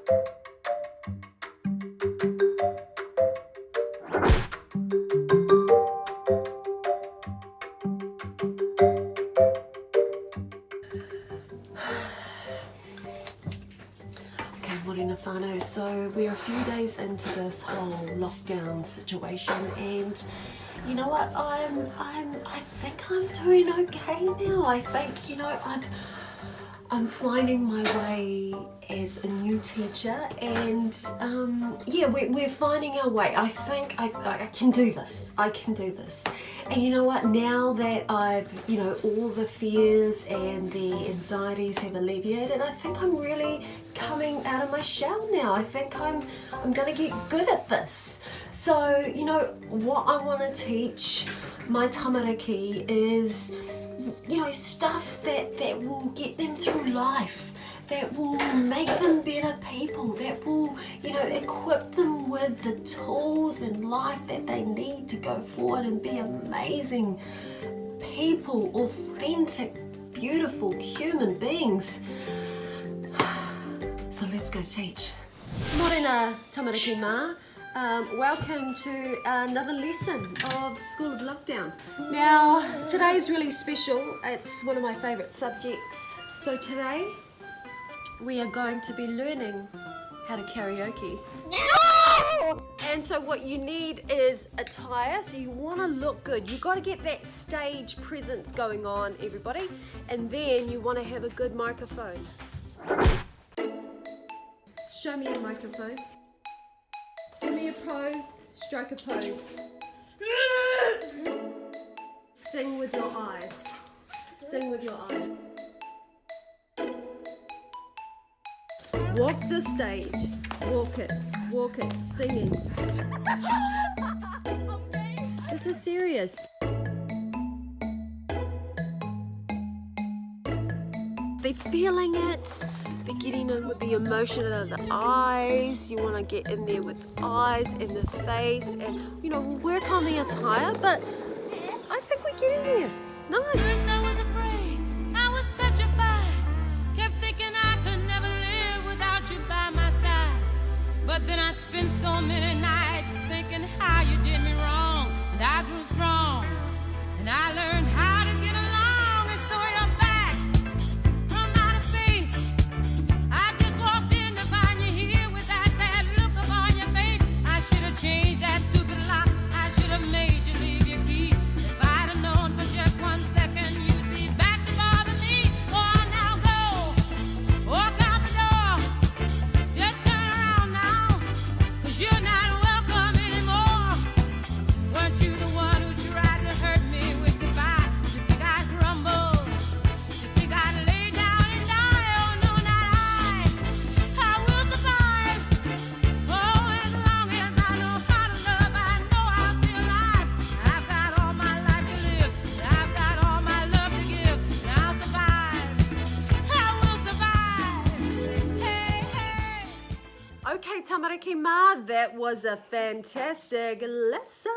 Morena whānau. So we're a few days into this whole lockdown situation, and you know what, I think I'm doing okay now. I think, I'm finding my way as a new teacher, and yeah, we're finding our way. I think I can do this. I can do this. And you know what, now that I've, all the fears and the anxieties have alleviated, I think I'm really coming out of my shell now. I think I'm gonna get good at this. So, what I want to teach my tamariki is, stuff that will get them through life, that will make them better people, that will, equip them with the tools in life that they need to go forward and be amazing people, authentic, beautiful human beings. So let's go teach. Morena tamariki mā. Welcome to another lesson of School of Lockdown. Now, today is really special. It's one of my favourite subjects. So today, we are going to be learning how to karaoke. No! And so what you need is attire. So you want to look good. You've got to get that stage presence going on, everybody. And then you want to have a good microphone. Show me a microphone. Give me a pose, strike a pose. Sing with your eyes. Sing with your eyes. Walk the stage. Walk it, singing. This is serious. They're feeling it. They're getting in with the emotion of the eyes. You want to get in there with eyes and the face, and we'll work on the attire, but I think we get in there. Nice. First I was afraid, I was petrified. Kept thinking I could never live without you by my side. But then I spent so many nights thinking how you did me wrong. And I grew strong, and I learned how to get along. And so you're back from outer space. I just walked in to find you here with that sad look upon your face. I should have changed that stupid lock. I should have made you leave your key. If I'd have known for just 1 second you'd be back to bother me. Oh, now go, walk out the door. Just turn around now, 'cause you're not welcome anymore. Weren't you the one who tried to hurt me with goodbye? You think I'd crumble? You think I'd lay down and die? Oh no, not I. I will survive. Oh, as long as I know how to love, I know I'll be alive. I've got all my life to live, and I've got all my love to give, and I'll survive. I will survive. Hey, hey. Okay, tamariki mā, that was a fantastic lesson.